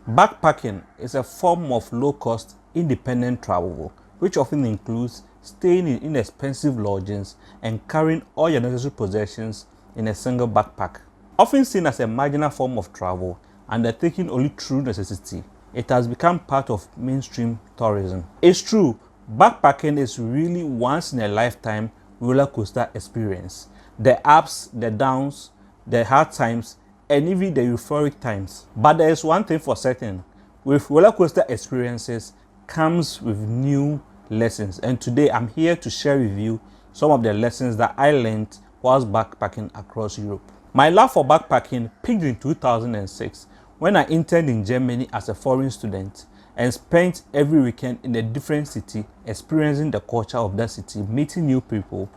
Backpacking is a form of low-cost, independent travel, which often includes staying in inexpensive lodgings and carrying all your necessary possessions in a single backpack. Often seen as a marginal form of travel, undertaken only through necessity, it has become part of mainstream tourism. It's true, backpacking is really once-in-a-lifetime roller coaster experience. The ups, the downs, the hard times, and even the euphoric times. But there is one thing for certain: with roller coaster experiences comes with new lessons, and today I'm here to share with you some of the lessons that I learned whilst backpacking across Europe. My love for backpacking peaked in 2006 when I interned in Germany as a foreign student and spent every weekend in a different city, experiencing the culture of that city, meeting new people,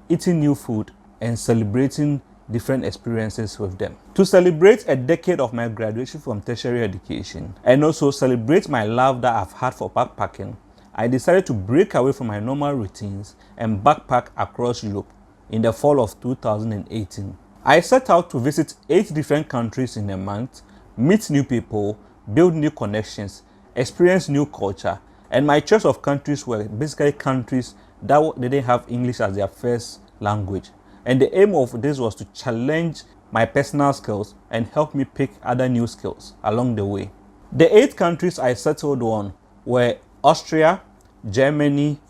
eating new food, and celebrating different experiences with them. To celebrate a decade of my graduation from tertiary education and also celebrate my love that I've had for backpacking, I decided to break away from my normal routines and backpack across Europe in the fall of 2018. I set out to visit 8 different countries in a month, meet new people, build new connections, experience new culture, and my choice of countries were basically countries that didn't have English as their first language. And the aim of this was to challenge my personal skills and help me pick other new skills along the way. The 8 countries I settled on were Austria, Germany,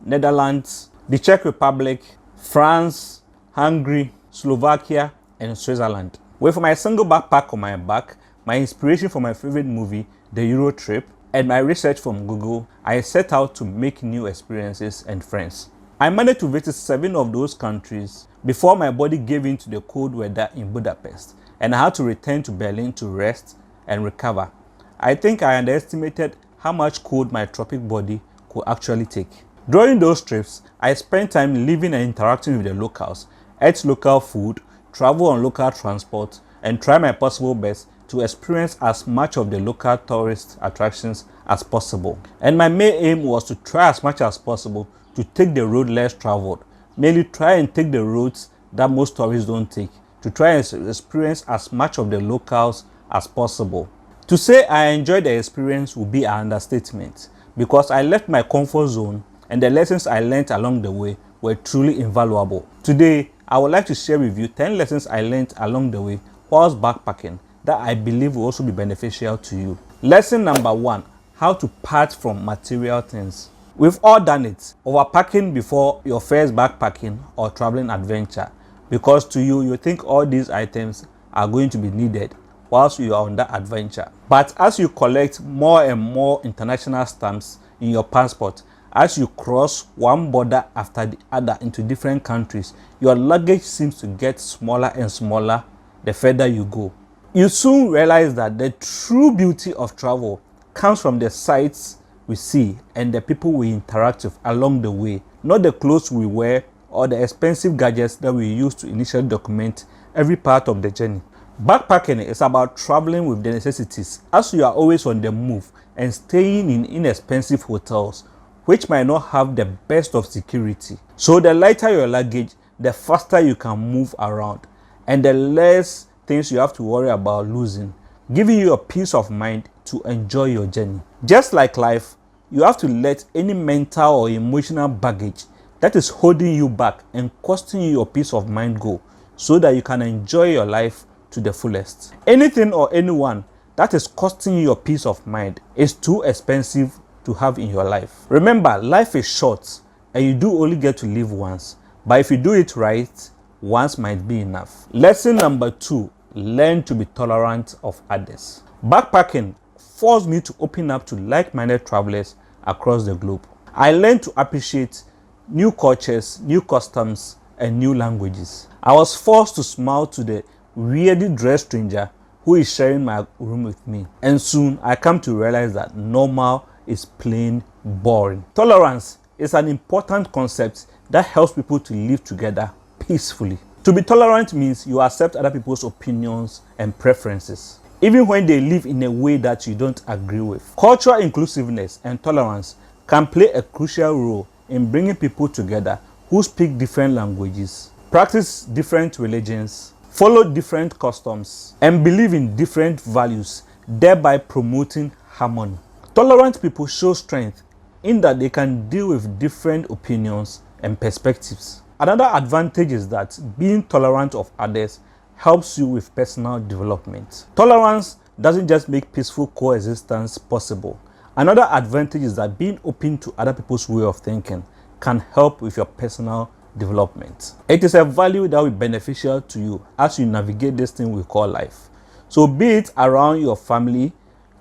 Netherlands, the Czech Republic, France, Hungary, Slovakia, and Switzerland. With my single backpack on my back, my inspiration for my favorite movie, The Euro Trip, and my research from Google, I set out to make new experiences and friends. I managed to visit 7 of those countries before my body gave in to the cold weather in Budapest, and I had to return to Berlin to rest and recover. I think I underestimated how much cold my tropic body could actually take. During those trips, I spent time living and interacting with the locals, ate local food, travel on local transport, and try my possible best to experience as much of the local tourist attractions as possible. And my main aim was to try as much as possible to take the road less traveled, mainly try and take the roads that most tourists don't take, to try and experience as much of the locals as possible. To say I enjoyed the experience would be an understatement, because I left my comfort zone and the lessons I learned along the way were truly invaluable. Today, I would like to share with you 10 lessons I learned along the way whilst backpacking that I believe will also be beneficial to you. Lesson number 1: how to part from material things. We've all done it, overpacking before your first backpacking or traveling adventure, because to you think all these items are going to be needed whilst you are on that adventure. But as you collect more and more international stamps in your passport, as you cross one border after the other into different countries, your luggage seems to get smaller and smaller the further you go. You soon realize that the true beauty of travel comes from the sights we see and the people we interact with along the way, not the clothes we wear or the expensive gadgets that we use to initially document every part of the journey. Backpacking is about traveling with the necessities, as you are always on the move and staying in inexpensive hotels which might not have the best of security. So the lighter your luggage, the faster you can move around and the less things you have to worry about losing, giving you a peace of mind to enjoy your journey. Just like life, you have to let any mental or emotional baggage that is holding you back and costing you your peace of mind go, so that you can enjoy your life to the fullest. Anything or anyone that is costing you your peace of mind is too expensive to have in your life. Remember, life is short and you do only get to live once, but if you do it right, once might be enough. Lesson number 2: learn to be tolerant of others. Backpacking forced me to open up to like-minded travelers across the globe. I learned to appreciate new cultures, new customs, and new languages. I was forced to smile to the weirdly dressed stranger who is sharing my room with me. And soon I come to realize that normal is plain boring. Tolerance is an important concept that helps people to live together peacefully. To be tolerant means you accept other people's opinions and preferences, even when they live in a way that you don't agree with. Cultural inclusiveness and tolerance can play a crucial role in bringing people together who speak different languages, practice different religions, follow different customs, and believe in different values thereby promoting harmony. Tolerant people show strength in that they can deal with different opinions and perspectives. Another advantage is that being tolerant of others helps you with personal development. Tolerance doesn't just make peaceful coexistence possible. Another advantage is that being open to other people's way of thinking can help with your personal development. It is a value that will be beneficial to you as you navigate this thing we call life. So be it around your family,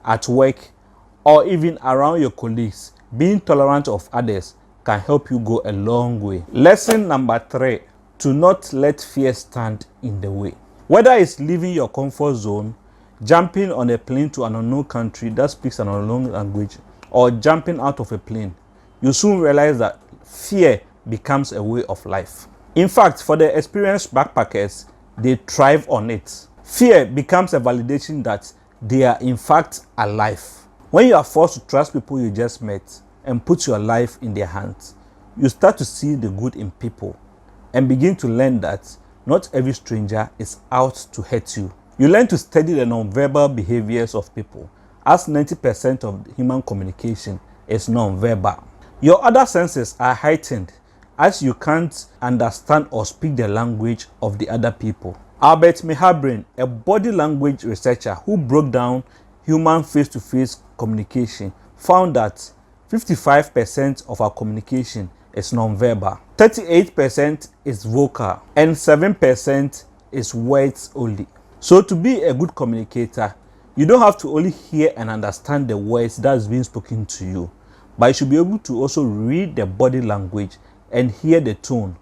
at work, or even around your colleagues, being tolerant of others can help you go a long way. Lesson number 3, to not let fear stand in the way. Whether it's leaving your comfort zone, jumping on a plane to an unknown country that speaks an unknown language, or jumping out of a plane, you soon realize that fear becomes a way of life. In fact, for the experienced backpackers, they thrive on it. Fear becomes a validation that they are in fact alive. When you are forced to trust people you just met and put your life in their hands, you start to see the good in people and begin to learn that not every stranger is out to hurt you. You learn to study the non-verbal behaviors of people, as 90% of human communication is non-verbal. Your other senses are heightened as you can't understand or speak the language of the other people. Albert Mehabrin, a body language researcher who broke down human face-to-face communication, found that 55% of our communication is non-verbal, 38% is vocal, and 7% is words only. So to be a good communicator, you don't have to only hear and understand the words that is being spoken to you, but you should be able to also read the body language and hear the tone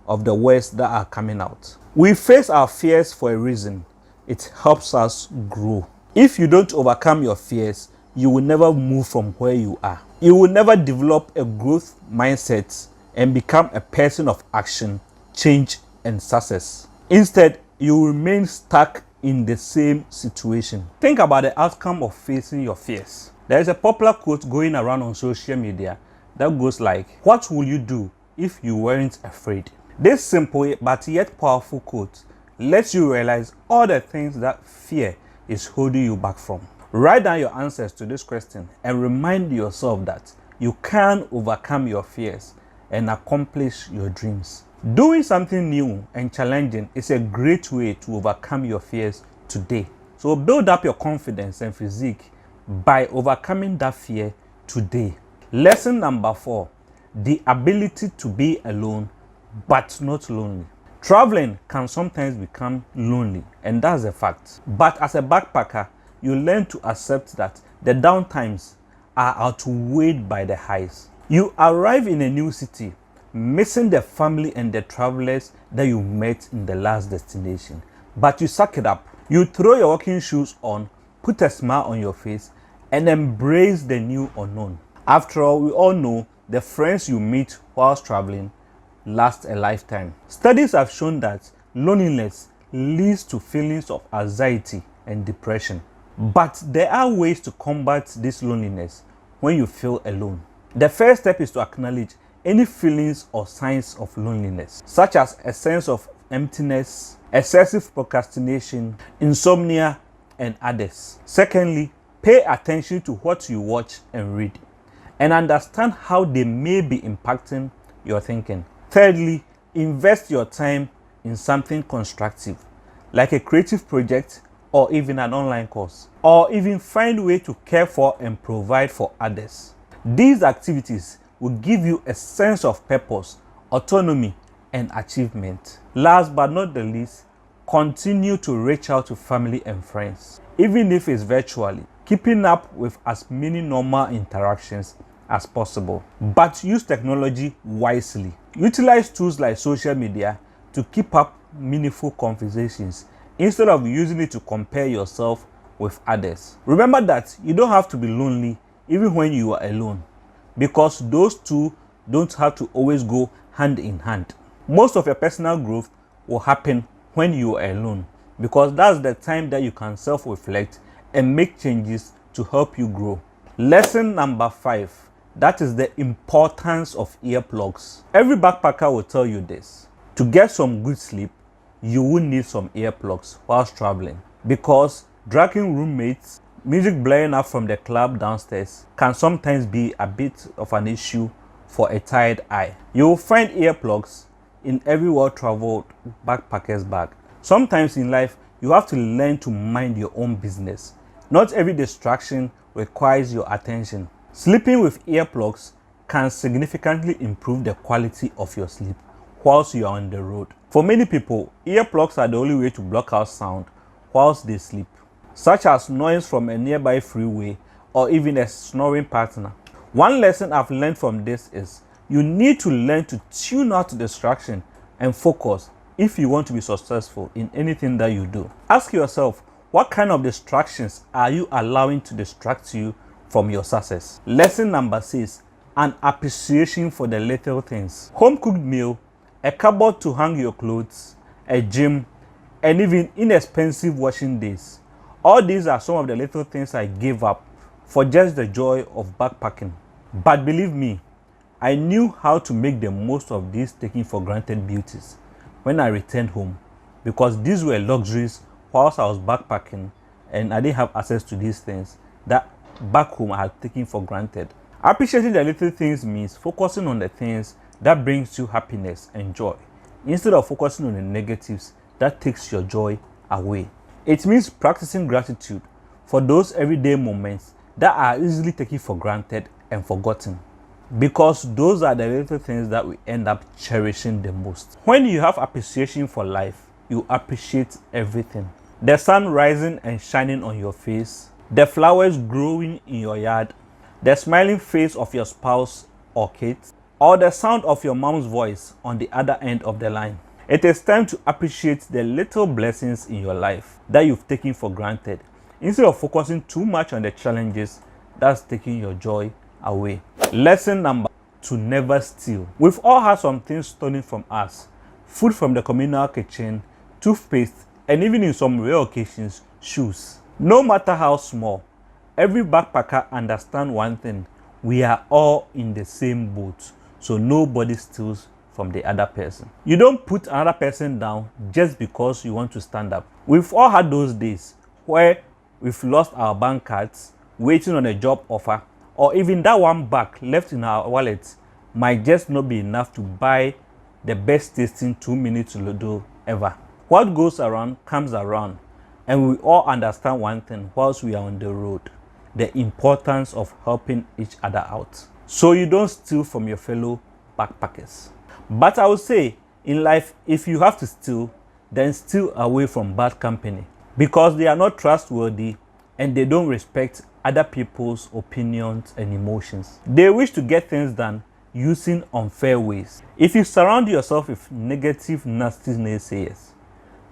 of the words that are coming out. We face our fears for a reason. It helps us grow. If you don't overcome your fears, you will never move from where you are. You will never develop a growth mindset and become a person of action, change, and success. Instead, you will remain stuck in the same situation. Think about the outcome of facing your fears. There is a popular quote going around on social media that goes like, "What will you do if you weren't afraid?" This simple but yet powerful quote lets you realize all the things that fear is holding you back from. Write down your answers to this question and remind yourself that you can overcome your fears and accomplish your dreams. Doing something new and challenging is a great way to overcome your fears today. So build up your confidence and physique by overcoming that fear today. Lesson number 4, the ability to be alone but not lonely. Traveling can sometimes become lonely, and that's a fact. But as a backpacker, you learn to accept that the downtimes are outweighed by the highs. You arrive in a new city, missing the family and the travelers that you met in the last destination. But you suck it up. You throw your walking shoes on, put a smile on your face, and embrace the new unknown. After all, we all know the friends you meet whilst traveling last a lifetime. Studies have shown that loneliness leads to feelings of anxiety and depression. But there are ways to combat this loneliness when you feel alone. The first step is to acknowledge any feelings or signs of loneliness, such as a sense of emptiness, excessive procrastination, insomnia, and others. Secondly, pay attention to what you watch and read, and understand how they may be impacting your thinking. Thirdly, invest your time in something constructive, like a creative project or even an online course, or even find a way to care for and provide for others. These activities will give you a sense of purpose, autonomy, and achievement. Last but not the least, continue to reach out to family and friends, even if it's virtually, keeping up with as many normal interactions as possible. But use technology wisely. Utilize tools like social media to keep up meaningful conversations instead of using it to compare yourself with others. Remember that you don't have to be lonely even when you are alone, because those two don't have to always go hand in hand. Most of your personal growth will happen when you are alone, because that's the time that you can self-reflect and make changes to help you grow. Lesson number 5, that is the importance of earplugs. Every backpacker will tell you this. To get some good sleep, you will need some earplugs whilst traveling, because dragging roommates music blaring up from the club downstairs can sometimes be a bit of an issue for a tired eye. You will find earplugs in every well-traveled backpacker's bag. Sometimes in life, you have to learn to mind your own business. Not every distraction requires your attention. Sleeping with earplugs can significantly improve the quality of your sleep whilst you are on the road. For many people, earplugs are the only way to block out sound whilst they sleep, such as noise from a nearby freeway or even a snoring partner. One lesson I've learned from this is you need to learn to tune out distraction and focus if you want to be successful in anything that you do. Ask yourself, what kind of distractions are you allowing to distract you from your success? Lesson number 6, an appreciation for the little things. Home cooked meal, a cupboard to hang your clothes, a gym, and even inexpensive washing days. All these are some of the little things I gave up for just the joy of backpacking. But believe me, I knew how to make the most of these taken for granted beauties when I returned home, because these were luxuries whilst I was backpacking and I didn't have access to these things that back home I had taken for granted. Appreciating the little things means focusing on the things that brings you happiness and joy instead of focusing on the negatives that takes your joy away. It means practicing gratitude for those everyday moments that are easily taken for granted and forgotten, because those are the little things that we end up cherishing the most. When you have appreciation for life, you appreciate everything. The sun rising and shining on your face, the flowers growing in your yard, the smiling face of your spouse or kids, or the sound of your mom's voice on the other end of the line. It is time to appreciate the little blessings in your life that you've taken for granted, instead of focusing too much on the challenges that's taking your joy away. Lesson number 2, never steal. We've all had some things stolen from us. Food from the communal kitchen, toothpaste, and even in some rare occasions, shoes. No matter how small, every backpacker understands one thing: we are all in the same boat, so nobody steals from the other person. You don't put another person down just because you want to stand up. We've all had those days where we've lost our bank cards, waiting on a job offer, or even that one bag left in our wallet might just not be enough to buy the best tasting 2-minute Ludo ever. What goes around comes around, and we all understand one thing whilst we are on the road: the importance of helping each other out. So you don't steal from your fellow backpackers. But I would say, in life, if you have to steal, then steal away from bad company, because they are not trustworthy and they don't respect other people's opinions and emotions. They wish to get things done using unfair ways. If you surround yourself with negative, nasty naysayers,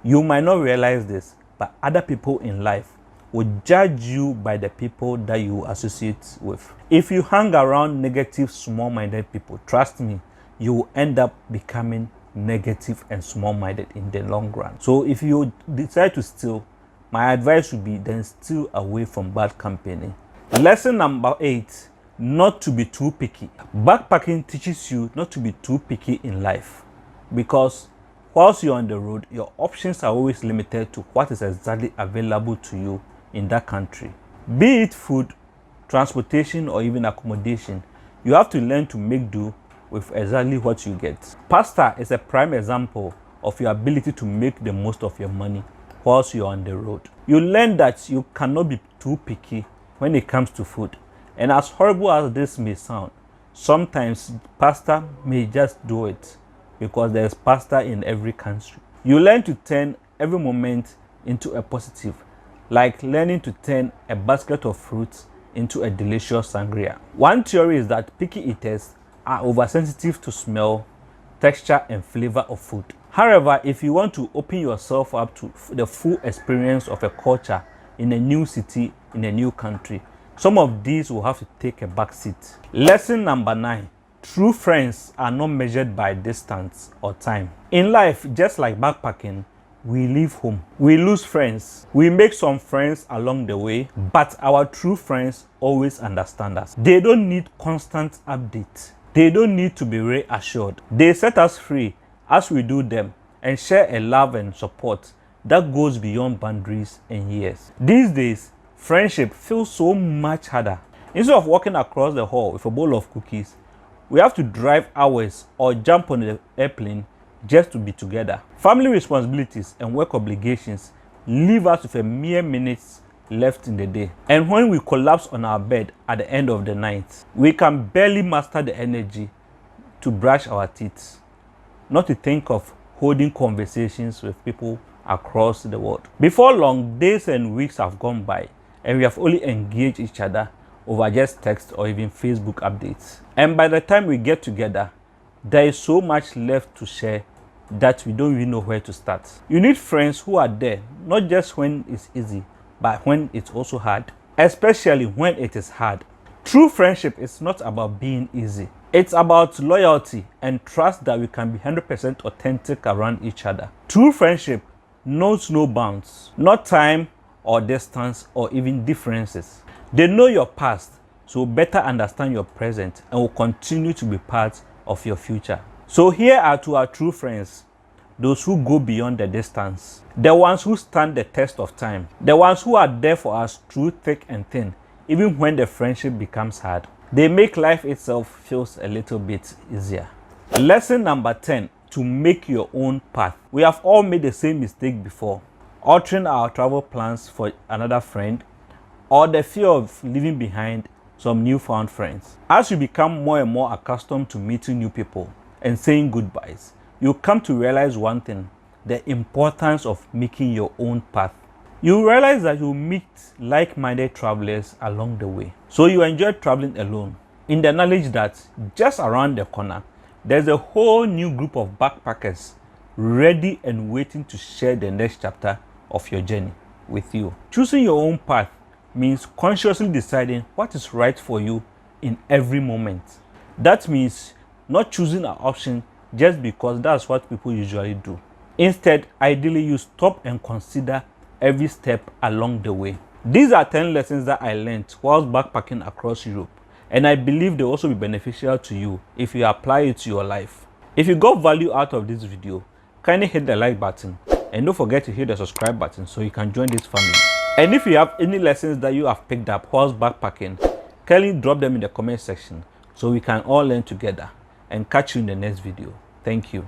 you might not realize this, but other people in life will judge you by the people that you associate with. If you hang around negative, small-minded people, trust me, you will end up becoming negative and small-minded in the long run. So if you decide to steal, my advice would be then steal away from bad company. Lesson number 8, not to be too picky. Backpacking teaches you not to be too picky in life, because whilst you're on the road, your options are always limited to what is exactly available to you in that country. Be it food, transportation, or even accommodation, you have to learn to make do with exactly what you get. Pasta is a prime example of your ability to make the most of your money whilst you're on the road. You learn that you cannot be too picky when it comes to food. And as horrible as this may sound, sometimes pasta may just do it, because there's pasta in every country. You learn to turn every moment into a positive, like learning to turn a basket of fruits into a delicious sangria. One theory is that picky eaters are oversensitive to smell, texture, and flavor of food. However, if you want to open yourself up to the full experience of a culture in a new city, in a new country, some of these will have to take a back seat. Lesson number 9. True friends are not measured by distance or time. In life, just like backpacking, we leave home. We lose friends. We make some friends along the way, but our true friends always understand us. They don't need constant updates. They don't need to be reassured. They set us free as we do them and share a love and support that goes beyond boundaries and years. These days, friendship feels so much harder. Instead of walking across the hall with a bowl of cookies, we have to drive hours or jump on the airplane just to be together. Family responsibilities and work obligations leave us with a mere minutes left in the day. And when we collapse on our bed at the end of the night, we can barely muster the energy to brush our teeth, not to think of holding conversations with people across the world. Before long, days and weeks have gone by, and we have only engaged each other over just text or even Facebook updates. And by the time we get together, there is so much left to share that we don't even know where to start. You need friends who are there, not just when it's easy, but when it's also hard, especially when it is hard. True friendship is not about being easy. It's about loyalty and trust that we can be 100% authentic around each other. True friendship knows no bounds, not time or distance or even differences. They know your past, so better understand your present and will continue to be part of your future. So here are to our true friends, those who go beyond the distance, the ones who stand the test of time, the ones who are there for us through thick and thin, even when the friendship becomes hard. They make life itself feels a little bit easier. Lesson number 10, to make your own path. We have all made the same mistake before, altering our travel plans for another friend, or the fear of leaving behind some newfound friends. As you become more and more accustomed to meeting new people and saying goodbyes, you come to realize one thing: the importance of making your own path. You realize that you meet like-minded travelers along the way. So you enjoy traveling alone, in the knowledge that just around the corner, there's a whole new group of backpackers ready and waiting to share the next chapter of your journey with you. Choosing your own path means consciously deciding what is right for you in every moment. That means not choosing an option just because that's what people usually do. Instead, ideally, you stop and consider every step along the way. These are 10 lessons that I learned whilst backpacking across Europe, and I believe they'll also be beneficial to you if you apply it to your life. If you got value out of this video, kindly hit the like button and don't forget to hit the subscribe button so you can join this family. And if you have any lessons that you have picked up whilst backpacking, kindly drop them in the comment section so we can all learn together, and catch you in the next video. Thank you.